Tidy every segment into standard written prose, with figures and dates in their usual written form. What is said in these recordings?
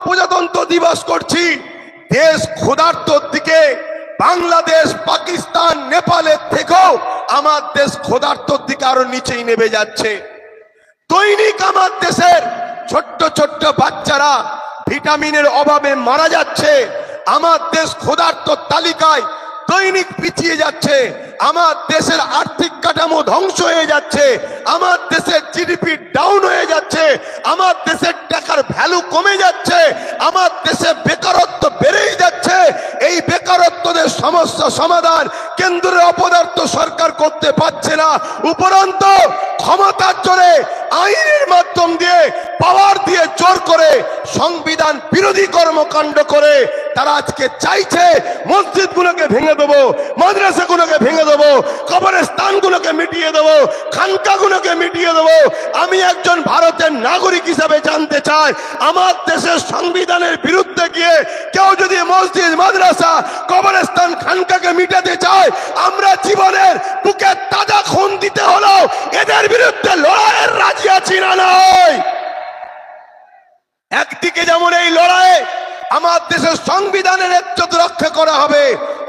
প্রজাতন্ত্র দিবস করছি, দেশ ক্ষুধার্তর দিকে বাংলাদেশ, পাকিস্তান, নেপালের থেকেও আমার দেশ ক্ষুধার্তর দিকে আরো নিচেই নেমে যাচ্ছে। দৈনিক আমার দেশের ছোট্ট ছোট্ট বাচ্চারা ভিটামিনের অভাবে মারা যাচ্ছে। আমার দেশ ক্ষুধার্তর তালিকায় দৈনিক পিছিয়ে যাচ্ছে। আমার দেশের আর্থিক কাঠামো ধ্বংস হয়ে যাচ্ছে। আমার দেশের জিডিপি ডাউন হয়ে যাচ্ছে। আমার দেশের টাকার ভ্যালু কমে যাচ্ছে। আমার দেশে বেকারত্ব বেড়েই যাচ্ছে। এই বেকারত্বদের সমস্যা সমাধান কেন্দ্রের অপদার্থ সরকার করতে পারছে না। উপরন্তু ক্ষমতার জোরে, আইনের মাধ্যম দিয়ে, পাওয়ার দিয়ে জোর করে, সংবিধান বিরোধী কর্মকাণ্ড করে তারা আজকে চাইছে মসজিদগুলোকে ভেঙে দেবো, মাদ্রাসাগুলোকে ভেঙে দেবো, কবরস্থানগুলোকে মিটিয়ে দেবো, খানকাগুলোকে মিটিয়ে দেবো। আমি একজন ভারতের নাগরিক হিসাবে জানতে চাই, আমার দেশের সংবিধানের বিরুদ্ধে গিয়ে কেউ যদি মসজিদ, মাদ্রাসা, কবরস্থান, খানকাকে মিটাতে চায়, আমরা জীবনের বুকে তাজা খুন দিতে হলো এদের বিরুদ্ধে লড়াইয়ের রাজি আছি না নয়। একদিকে যেমন এই লড়াই আমার দেশের সংবিধানের ইজ্জত রক্ষা করা হবে,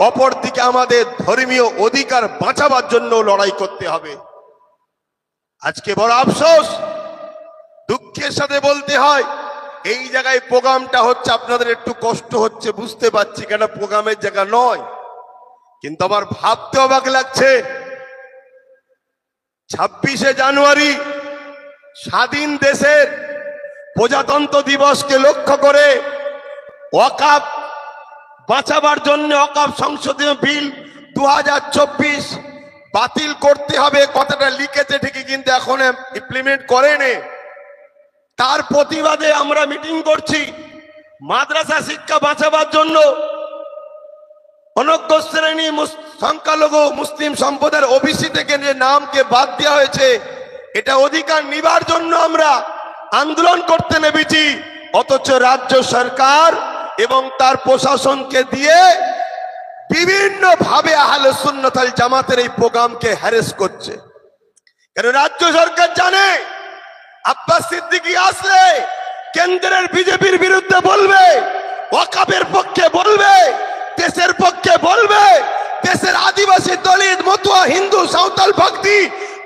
অপরদিকে আমাদের ধর্মীয় অধিকার বাঁচাবার জন্য লড়াই করতে হবে। আজকে বড় আফসোস, দুঃখের সাথে বলতে হয়, এই জায়গায় প্রোগ্রামটা হচ্ছে, আপনাদের একটু কষ্ট হচ্ছে বুঝতে পারছি, কেন প্রোগ্রামের জায়গা নয়। কিন্তু আমার ভাবতে অবাক লাগছে, 26শে জানুয়ারি স্বাধীন দেশের প্রজাতন্ত্র দিবসকে লক্ষ্য করে ওয়াকফ বাঁচাবার জন্য ওয়াকফ সংশোধনী বিল 2024 বাতিল করতে হবে কথাটা লিখেছে ঠিকই, কিন্তু এখন ইমপ্লিমেন্ট করেনি। তার প্রতিবাদে আমরা মিটিং করছি। মাদ্রাসা শিক্ষা বাঁচাবার জন্য অনগ্য শ্রেণী সংখ্যালঘু মুসলিম সম্প্রদায়ের ওবিসি থেকে যে নামকে বাদ দেওয়া হয়েছে, এটা অধিকার নিবার জন্য আমরা আন্দোলন করতে নেমেছি। অথচ রাজ্য সরকার এবং তার প্রশাসনকে দিয়ে বিভিন্ন ভাবে আহলে সুন্নাত ওয়াল জামাতের এই প্রোগ্রামকে হ্যারেস করছে। কারণ রাজ্য সরকার জানে আব্বাস সিদ্দিকী আসলে কেন্দ্রের বিজেপির বিরুদ্ধে বলবে, ওয়াকফের পক্ষে বলবে, দেশের পক্ষে বলবে, দেশের আদিবাসী, দলিত, মতুয়া, হিন্দু, সাঁওতাল, ভক্তি,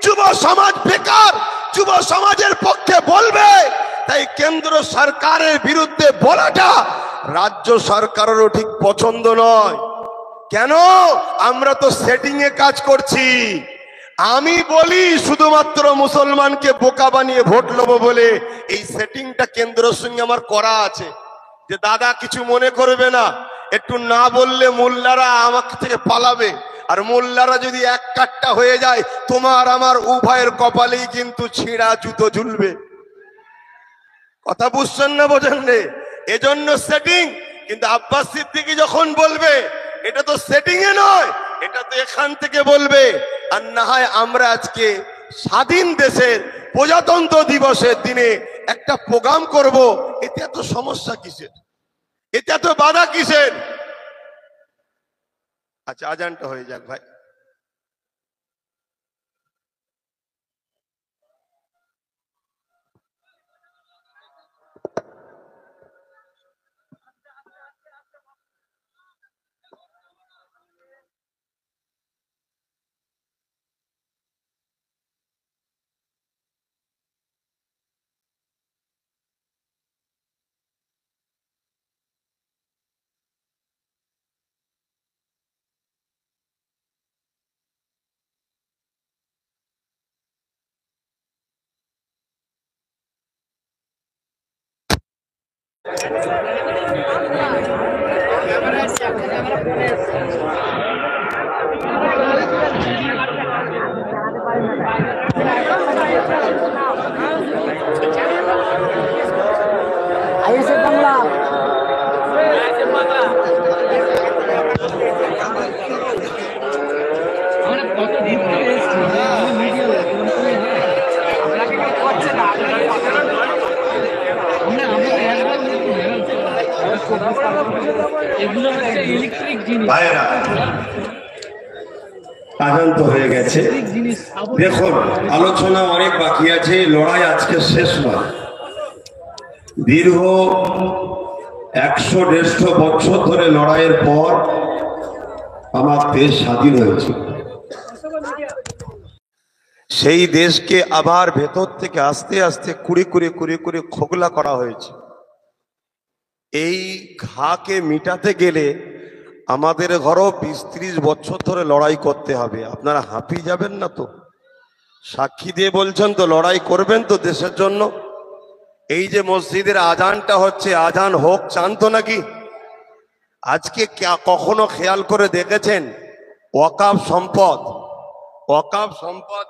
যুব সমাজ, বেকার যুব সমাজের পক্ষে বলবে। তাই কেন্দ্র সরকারের বিরুদ্ধে বলাটা রাজ্য সরকারেরও ঠিক পছন্দ নয়। কেন? আমরা তো সেটিং এ কাজ করছি। আমি বলি শুধুমাত্র মুসলমানকে বোকা বানিয়ে ভোট লবো বলে এই সেটিংটা কেন্দ্রের সঙ্গে আমার করা আছে, যে দাদা কিছু মনে করবে না, একটু না বললে মোল্লারা আমাকে থেকে পালাবে, আর মোল্লারা যদি এক কাট্টা হয়ে যায় তোমার আমার উভয়ের কপালেই কিন্তু ছিঁড়া জুতো ঝুলবে। কথা বুঝছেন না বোঝেন রে? এজন্য সেটিং। কিন্তু আব্বাস সিদ্দিকী যখন বলবে, এটা তো সেটিং এ নয়, এটা তো এখান থেকে বলবে। আর না হয় আমরা আজকে স্বাধীন দেশের প্রজাতন্ত্র দিবসের দিনে একটা প্রোগ্রাম করব, এতে এত সমস্যা কিসের? এতে এত বাধা কিসের? আচ্ছা, আজানটা হয়ে যাক ভাই। ভাইরা আজান তো হয়ে গেছে। দেখুন, আলোচনা অনেক বাকি আছে, লড়াই আজকে শেষ নয়। দীর্ঘ 150 বছর ধরে লড়াইয়ের পর আমার দেশ স্বাধীন হয়েছে। সেই দেশকে আবার ভেতর থেকে আস্তে আস্তে কুড়ি কুড়ি খোকলা করা হয়েছে। এই ঘাকে মিটাতে গেলে আমাদের ঘরও 20-30 বছর ধরে লড়াই করতে হবে। আপনারা হাঁপিয়ে যাবেন না তো? সাক্ষী দিয়ে বলছেন তো লড়াই করবেন তো দেশের জন্য? এই যে মসজিদের আজানটা হচ্ছে, আজান হোক চান তো নাকি? আজকে কখনো খেয়াল করে দেখেছেন ওয়াকাফ সম্পদ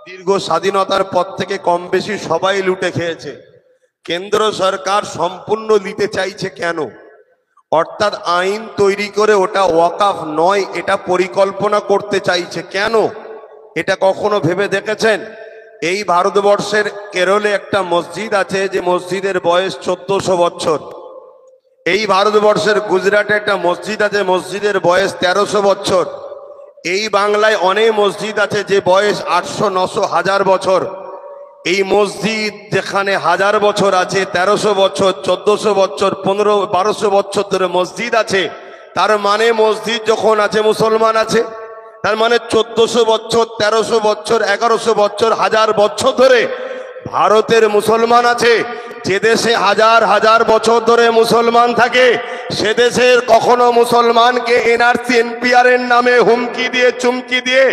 দীর্ঘ স্বাধীনতার পর থেকে কম বেশি সবাই লুটে খেয়েছে। কেন্দ্র সরকার সম্পূর্ণ নিতে চাইছে কেন? অর্থাৎ আইন তৈরি করে ওটা ওয়াকাফ নয় এটা পরিকল্পনা করতে চাইছে কেন? এটা কখনো ভেবে দেখেছেন? এই ভারতবর্ষের কেরলে একটা মসজিদ আছে যে মসজিদের বয়স 1400 বছর। এই ভারতবর্ষের গুজরাটে একটা মসজিদ আছে, মসজিদের বয়স 1300 বছর। এই বাংলায় অনেক মসজিদ আছে যে বয়স 800, 900, 1000 বছর। এই মসজিদ যেখানে 1000 বছর আছে, 1300 বছর, 1400 বছর, 1500-1200 বছর ধরে মসজিদ আছে, তার মানে মসজিদ যখন আছে মুসলমান আছে। তার মানে 1400 বছর, 1300 বছর, 1100 বছর, 1000 বছর ধরে ভারতের মুসলমান আছে। যে দেশে হাজার হাজার বছর ধরে মুসলমান থাকে সে দেশের কখনো মুসলমানকে এনআরসি এনপিআর এর নামে হুমকি দিয়ে চুমকি দিয়ে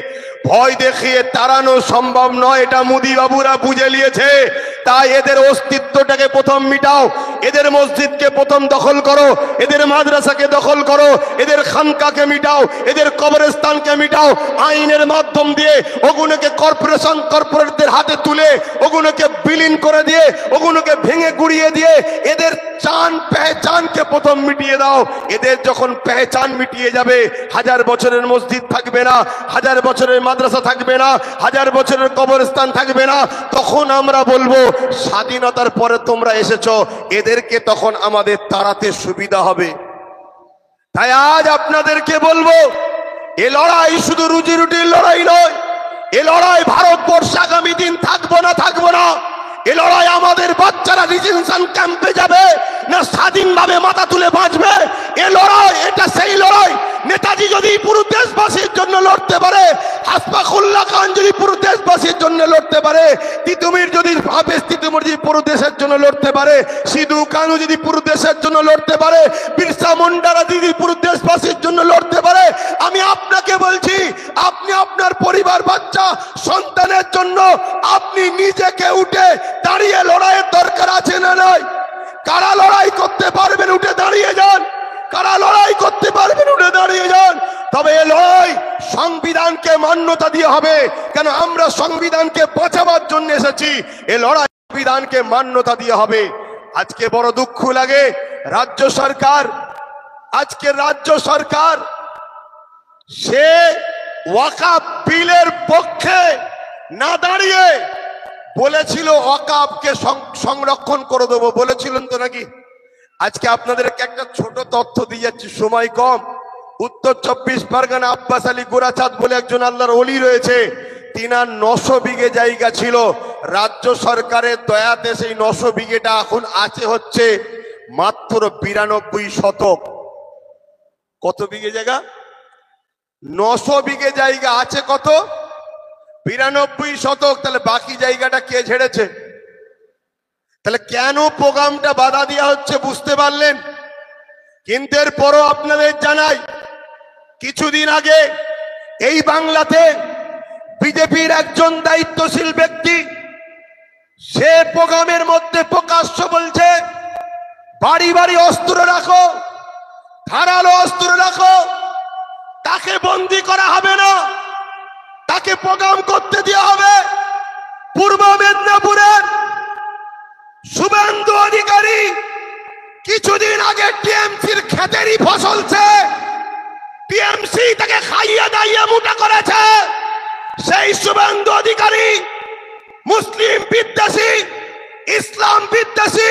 ভয় দেখিয়ে তাড়ানো সম্ভব নয়। এটা মোদি বাবুরা বুঝে নিয়েছে। তাই এদের অস্তিত্বটাকে প্রথম মিটাও, এদের মসজিদকে প্রথম দখল করো, এদের মাদ্রাসাকে দখল করো, এদের খানকাকে মিটাও, এদের কবরস্থানকে মিটাও। আইনের মাধ্যম দিয়ে ওগুলোকে কর্পোরেটদের হাতে তুলে ওগুলোকে বিলীন করে দিয়ে ওগুলোকে ভেঙে গুড়িয়ে দিয়ে এদের পেহচানকে প্রথম মিটিয়ে দাও। এদের যখন পেহচান মিটিয়ে যাবে, 1000 বছরের মসজিদ থাকবে না, 1000 বছরের মাদ্রাসা থাকবে না, 1000 বছরের কবরস্থান থাকবে না, তখন আমরা বলবো স্বাধীনতার পরে তোমরা এসেছো, এদেরকে তখন আমাদের তাড়াতে সুবিধা হবে। তাই আজ আপনাদেরকে বলবো, এ লড়াই শুধু রুজি রুটির লড়াই নয়। এ লড়াই ভারতবর্ষ আগামী দিন থাকবো না। এ লড়াই আমাদের বাচ্চারা ডিটেনশন ক্যাম্পে যাবে না স্বাধীনভাবে মাথা তুলে বাঁচবে। এ লড়াই, এটা সেই লড়াই। নেতাজি যদি পুরো দেশবাসীর জন্য লড়তে পারে, আশফাকুল্লাহ খান যদি পুরো দেশবাসীর জন্য লড়তে পারে, তিতুমির যদি পুরো দেশের জন্য লড়তে পারে, সিধু কানু যদি পুরো দেশের জন্য লড়তে পারে, বিরসা মুন্ডারা যদি পুরো দেশবাসীর জন্য লড়তে পারে, আমি আপনাকে বলছি আপনি আপনার পরিবার, বাচ্চা, সন্তানের জন্য আপনি নিজেকে উঠে দাঁড়িয়ে লড়াইয়ের দরকার আছে না নাই? কারা লড়াই করতে পারবেন উঠে দাঁড়িয়ে যান। কারা লড়াই করতে পারবেন উঠে দাঁড়িয়ে যান। তবে এ লড়াই সংবিধানকে মান্যতা দিয়ে হবে। কেন? আমরা সংবিধানকে বাঁচাবার জন্য এসেছি। এ লড়াই সংবিধানকে মান্যতা দিয়ে হবে। আজকে বড় দুঃখ লাগে রাজ্য সরকার সে ওয়াকাফ বিলের পক্ষে না দাঁড়িয়ে বলেছিল ওয়াকাফকে সংরক্ষণ করে দেবো, বলেছিলেন তো নাকি? আজকে আপনাদেরকে একটা ছোট তথ্য দিয়ে যাচ্ছি, সময় কম। উত্তর 24 পরগনা আব্বাস আলী গোরাচাঁদ বলে একজন আল্লাহর ওলি রয়েছে, তিনার 900 বিঘে জায়গা ছিল। রাজ্য সরকারের দয়াতে সেই 900 বিঘেটা এখন আছে হচ্ছে মাত্র 92 শতক। কত বিঘে জায়গা? 900 বিঘে জায়গা আছে কত? 92 শতক। তাহলে বাকি জায়গাটা কে ছেড়েছে? তাহলে কেন প্রোগ্রামটা বাধা দেওয়া হচ্ছে বুঝতে পারলেন? কিন্তু এরপরও আপনাদের জানাই, কিছুদিন আগে এই বাংলাতে বিজেপির একজন দায়িত্বশীল ব্যক্তি সে প্রোগ্রামের মধ্যে প্রকাশ্য বলছে বাড়ি বাড়ি অস্ত্র রাখো, ধারালো অস্ত্র রাখো, তাকে বন্দী করা হবে না, তাকে প্রোগ্রাম করতে দেওয়া হবে। পূর্ব মেদিনীপুরের শুভেন্দু অধিকারী কিছুদিন আগে টিএমসির ক্ষেতেরই ফসলছে, টিএমসি তাকে খাইয়ে দাইয়ে মোটা করেছে। সেই শুভেন্দু অধিকারী মুসলিম বিদ্বেষী, ইসলাম বিদ্বেষী